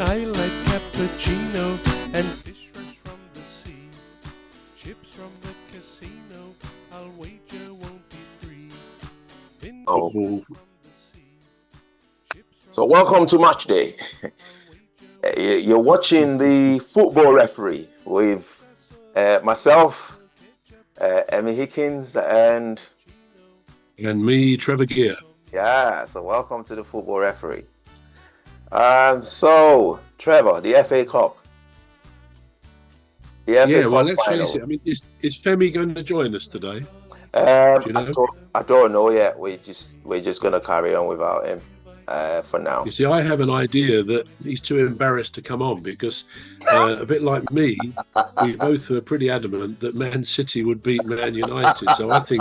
I like cappuccino and fish fresh from the sea. Chips from the casino, I'll wager won't be free. Oh. So welcome to Match Day. You're watching the football referee with myself, Emmy Hikins, and me, Trevor Gear. Yeah, so welcome to the football referee. So Trevor, the FA Cup. Let's face it. I mean, is Femi going to join us today? Do you know? I don't know yet. We're just going to carry on without him for now. You see, I have an idea that he's too embarrassed to come on because, a bit like me, we both were pretty adamant that Man City would beat Man United. So I think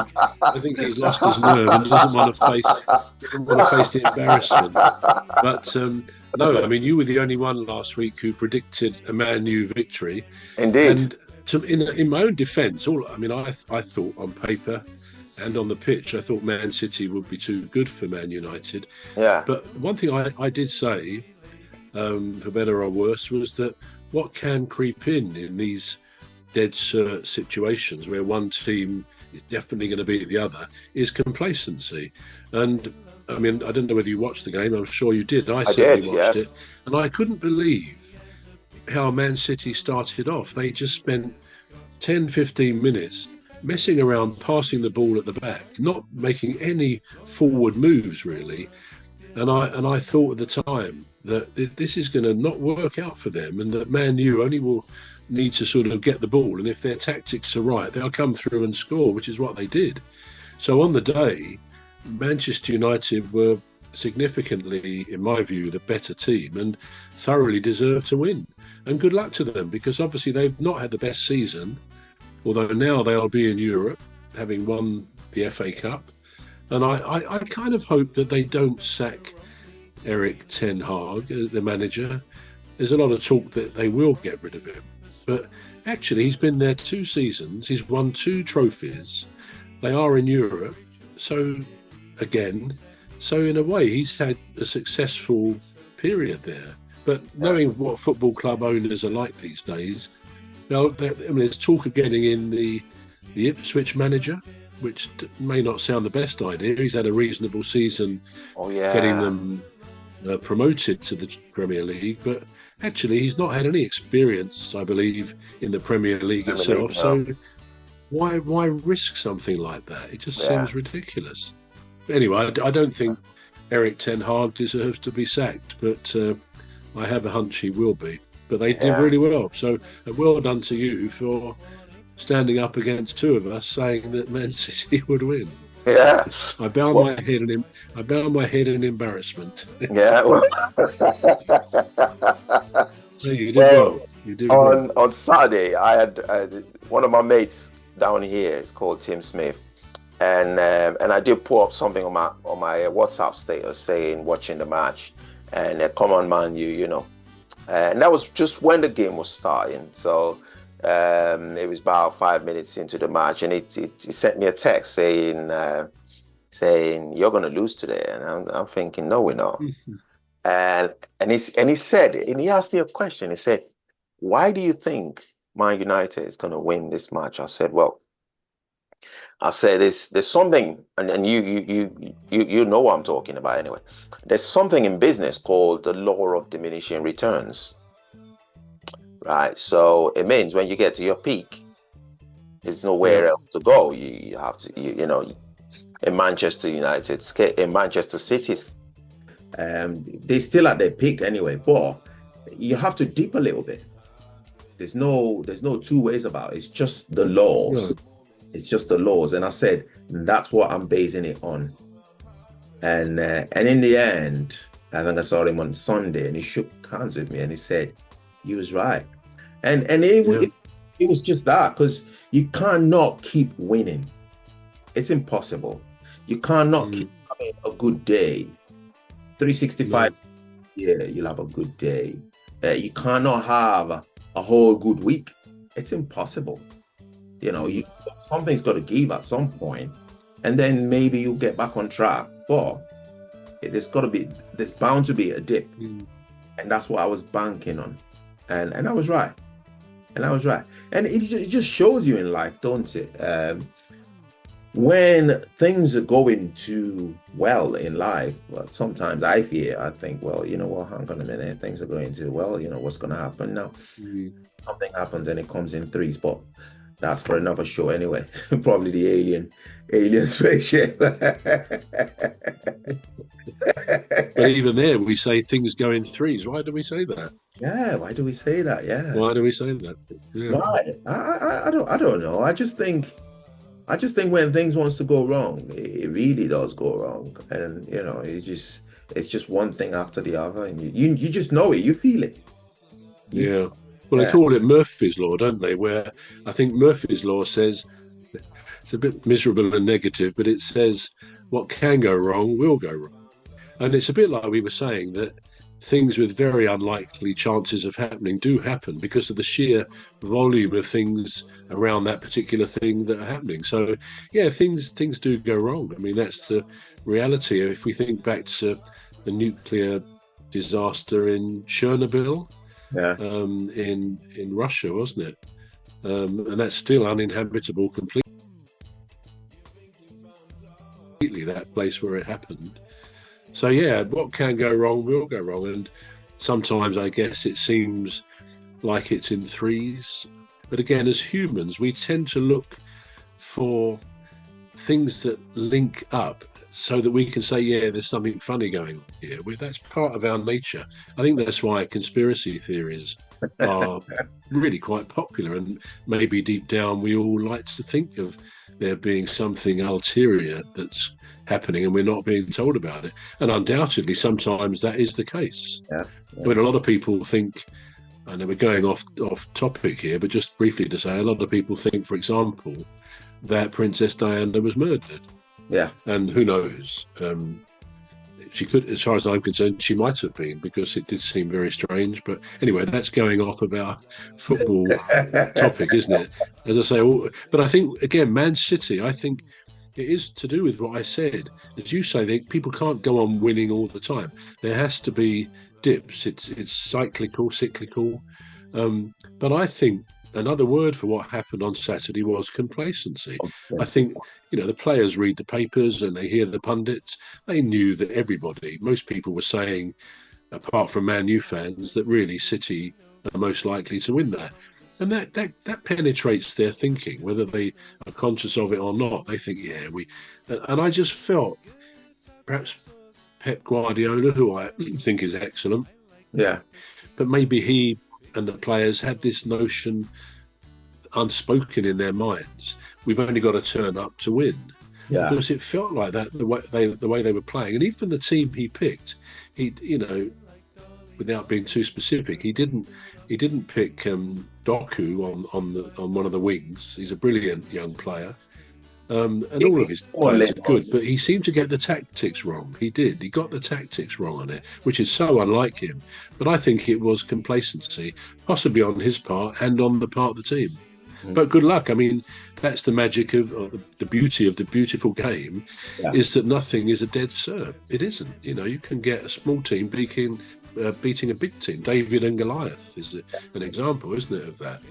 he's lost his nerve and doesn't want to face the embarrassment. But no, I mean, you were the only one last week who predicted a Man U victory. Indeed. And in my own defence, I thought on paper and on the pitch, I thought Man City would be too good for Man United. Yeah. But one thing I did say, for better or worse, was that what can creep in these dead cert situations where one team is definitely going to beat the other is complacency. And I mean, I don't know whether you watched the game. I'm sure you did. I certainly watched it. And I couldn't believe how Man City started off. They just spent 10, 15 minutes messing around, passing the ball at the back, not making any forward moves really. And I thought at the time that this is going to not work out for them, and that Man U only will need to sort of get the ball, and if their tactics are right, they'll come through and score, which is what they did. So on the day, Manchester United were significantly, in my view, the better team and thoroughly deserved to win. And good luck to them, because obviously they've not had the best season, although now they'll be in Europe, having won the FA Cup. And I kind of hope that they don't sack Erik ten Hag, the manager. There's a lot of talk that they will get rid of him. But actually, he's been there 2 seasons. He's won 2 trophies. They are in Europe. So in a way, he's had a successful period there. But knowing what football club owners are like these days, there's talk of getting in the Ipswich manager, which may not sound the best idea. He's had a reasonable season getting them promoted to the Premier League, but actually he's not had any experience, I believe, in the Premier League itself. So why risk something like that? It just seems ridiculous. But anyway, I don't think Erik ten Hag deserves to be sacked, but I have a hunch he will be. But they did really well. So well done to you for standing up against 2 of us saying that Man City would win. Yeah. I bow my head in embarrassment. Yeah. Well, you did well. You did well. On Saturday, I had one of my mates down here. It's called Tim Smith, and I did put up something on my WhatsApp status saying watching the match, and come on Man U, you know. And that was just when the game was starting. So it was about 5 minutes into the match, and it sent me a text saying you're going to lose today. And I'm thinking, no, we're not. and he asked me a question. He said, why do you think Man United is going to win this match? I said, there's something, and you know what I'm talking about anyway. There's something in business called the law of diminishing returns, right? So it means when you get to your peak, there's nowhere else to go. You have to, in Manchester United's, in Manchester City's, they're still at their peak anyway, but you have to dip a little bit. There's no 2 ways about it. It's just the laws. No. It's just the laws. And I said, that's what I'm basing it on. And in the end, I think I saw him on Sunday, and he shook hands with me and he said, he was right. And it was just that, because you cannot keep winning. It's impossible. You cannot keep having a good day. 365, you'll have a good day. You cannot have a whole good week. It's impossible. Something's got to give at some point, and then maybe you'll get back on track. But there's bound to be a dip. and that's what I was banking on, and I was right, and it just shows you in life, don't it? When things are going too well in life, well, sometimes I think, well, you know what, hang on a minute, things are going too well, you know, what's going to happen now? Something happens and it comes in threes, but that's for another show anyway. Probably the alien spaceship. But even there, we say things go in threes. Why do we say that? Yeah, why do we say that? Yeah. Why do we say that? Yeah. Why? I don't know. I just think when things wants to go wrong, it really does go wrong, and you know, it's just one thing after the other, and you just know it, you feel it. Yeah. Well, they call it Murphy's Law, don't they? Where I think Murphy's Law says, it's a bit miserable and negative, but it says what can go wrong will go wrong. And it's a bit like we were saying, that things with very unlikely chances of happening do happen because of the sheer volume of things around that particular thing that are happening. So, yeah, things do go wrong. I mean, that's the reality. If we think back to the nuclear disaster in Chernobyl, in Russia, wasn't it? And that's still uninhabitable completely, that place where it happened. So, yeah, what can go wrong will go wrong. And sometimes I guess it seems like it's in threes. But again, as humans, we tend to look for things that link up so that we can say, yeah, there's something funny going on here. That's part of our nature. I think that's why conspiracy theories are really quite popular. And maybe deep down, we all like to think of there being something ulterior that's happening and we're not being told about it. And undoubtedly, sometimes that is the case. When a lot of people think, I know we're going off topic here, but just briefly to say, a lot of people think, for example, that Princess Diana was murdered. Yeah. And who knows? She could, as far as I'm concerned, she might have been, because it did seem very strange. But anyway, that's going off of our football topic, isn't it? As I say, but I think, again, Man City, I think it is to do with what I said. As you say, people can't go on winning all the time. There has to be dips. It's cyclical. But I think another word for what happened on Saturday was complacency. I think, the players read the papers and they hear the pundits. They knew that most people were saying, apart from Man U fans, that really City are most likely to win that. And that penetrates their thinking, whether they are conscious of it or not. They think, and I just felt perhaps Pep Guardiola, who I think is excellent, but maybe he and the players had this notion unspoken in their minds: we've only got to turn up to win. Because it felt like that the way they were playing, and even the team he picked, without being too specific, he didn't pick Doku on one of the wings. He's a brilliant young player. And all of his players are good, but he seemed to get the tactics wrong. He got the tactics wrong on it, which is so unlike him. But I think it was complacency, possibly on his part and on the part of the team. But good luck. I mean, that's the magic of the beauty of the beautiful game, is that nothing is a dead cert. It isn't. You can get a small team beating a big team. David and Goliath is an example, isn't it, of that?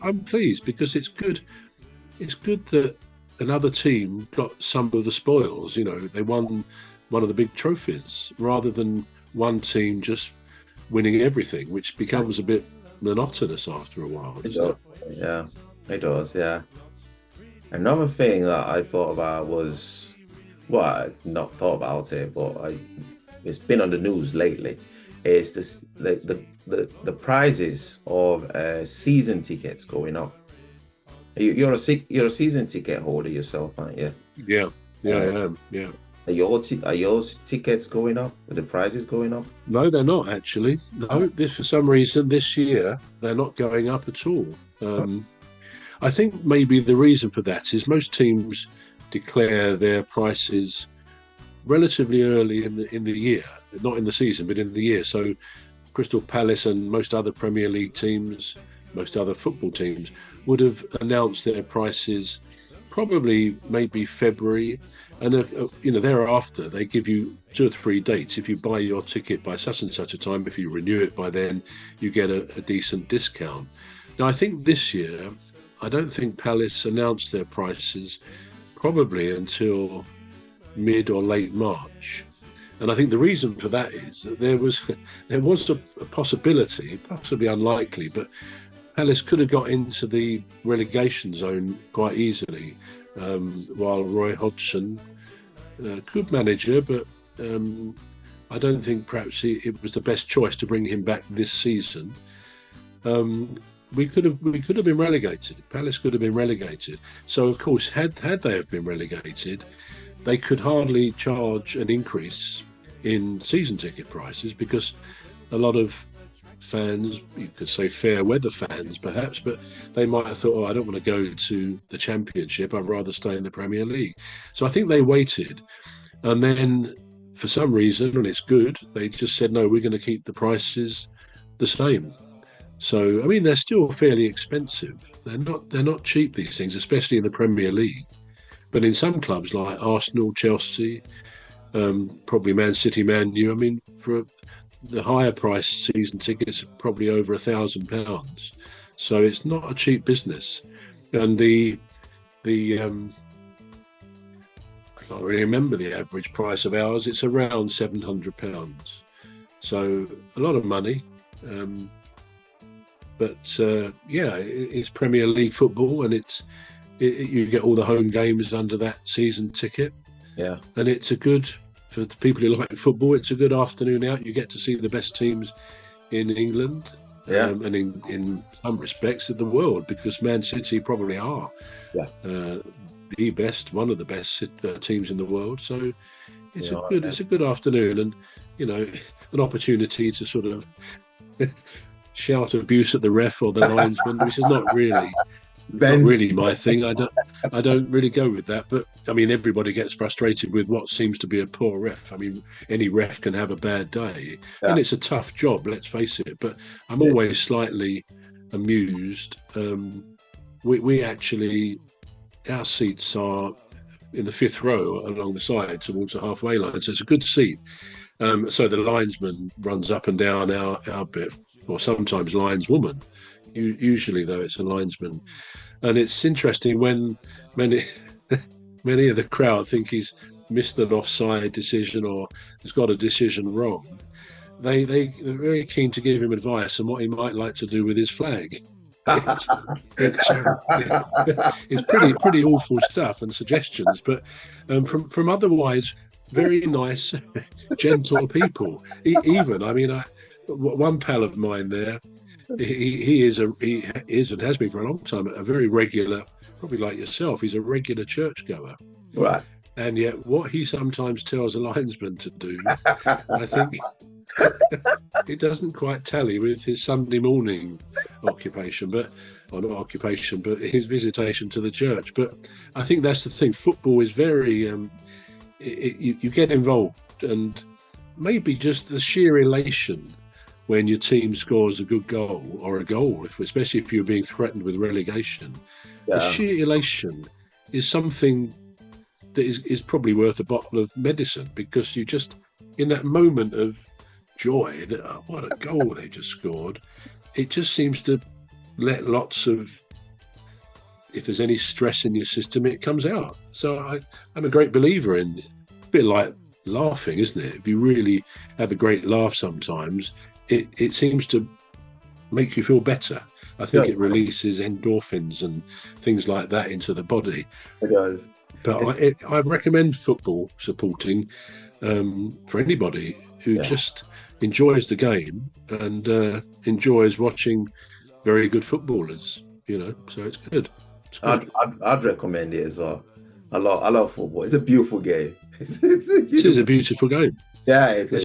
I'm pleased, because it's good. It's good that another team got some of the spoils. They won one of the big trophies, rather than one team just winning everything, which becomes a bit monotonous after a while, doesn't it? Yeah, it does, yeah. Another thing that I thought about was, well, I not thought about it, but it's been on the news lately, is this the prices of season tickets going up. You're a season ticket holder yourself, aren't you? Yeah, I am. Yeah. Are your tickets going up? Are the prices going up? No, they're not actually. No, for some reason this year they're not going up at all. I think maybe the reason for that is most teams declare their prices relatively early in the year, not in the season, but in the year. So Crystal Palace and most other Premier League teams, most other football teams, would have announced their prices probably maybe February, and thereafter they give you 2 or 3 dates. If you buy your ticket by such and such a time, if you renew it by then, you get a decent discount. Now, I think this year, I don't think Palace announced their prices probably until mid or late March. And I think the reason for that is that there was a possibility, possibly unlikely, but Palace could have got into the relegation zone quite easily, while Roy Hodgson, good manager, but I don't think perhaps it was the best choice to bring him back this season. We could have been relegated. Palace could have been relegated. So of course, had they have been relegated, they could hardly charge an increase in season ticket prices, because a lot of fans, you could say fair weather fans perhaps, but they might have thought, I don't want to go to the Championship, I'd rather stay in the Premier League. So I think they waited, and then for some reason, and it's good, they just said, no, we're going to keep the prices the same. So I mean, they're still fairly expensive. They're not cheap, these things, especially in the Premier League. But in some clubs like Arsenal, Chelsea, probably Man City, Man U, I mean, for the higher priced season tickets are probably over £1,000. So it's not a cheap business. And I can't really remember the average price of ours. It's around £700. So a lot of money. It's Premier League football, and you get all the home games under that season ticket. Yeah. And it's for the people who like football, it's a good afternoon out. You get to see the best teams in England, and in some respects of the world, because Man City probably are one of the best teams in the world. So it's a good afternoon, and an opportunity to sort of shout abuse at the ref or the linesman, which is not really my thing. I don't really go with that. But I mean, everybody gets frustrated with what seems to be a poor ref. I mean, any ref can have a bad day, and it's a tough job, let's face it. But I'm always slightly amused. We actually, our seats are in the 5th row along the side towards the halfway line, so it's a good seat. So the linesman runs up and down our bit, or sometimes lineswoman. Usually, though, it's a linesman. And it's interesting when many of the crowd think he's missed an offside decision or has got a decision wrong. They're very keen to give him advice on what he might like to do with his flag. It's pretty awful stuff and suggestions, but from otherwise very nice, gentle people. Even, I mean, one pal of mine there, he is and has been for a long time a very regular, probably like yourself, he's a regular churchgoer. Right. And yet what he sometimes tells a linesman to do, I think it doesn't quite tally with his Sunday morning occupation, but his visitation to the church. But I think that's the thing. Football is very, you get involved, and maybe just the sheer elation when your team scores a good goal, or a goal, especially if you're being threatened with relegation. The sheer elation is something that is probably worth a bottle of medicine, because you just, in that moment of joy, that what a goal they just scored, it just seems to let lots of, if there's any stress in your system, it comes out. So I'm a great believer in it. A bit like laughing, isn't it? If you really have a great laugh sometimes, it seems to make you feel better. I think it releases endorphins and things like that into the body. It does. But I recommend football supporting for anybody who just enjoys the game and enjoys watching very good footballers. So it's good. I'd recommend it as well. I love football. It's a beautiful game. It is a beautiful game. Yeah, it is.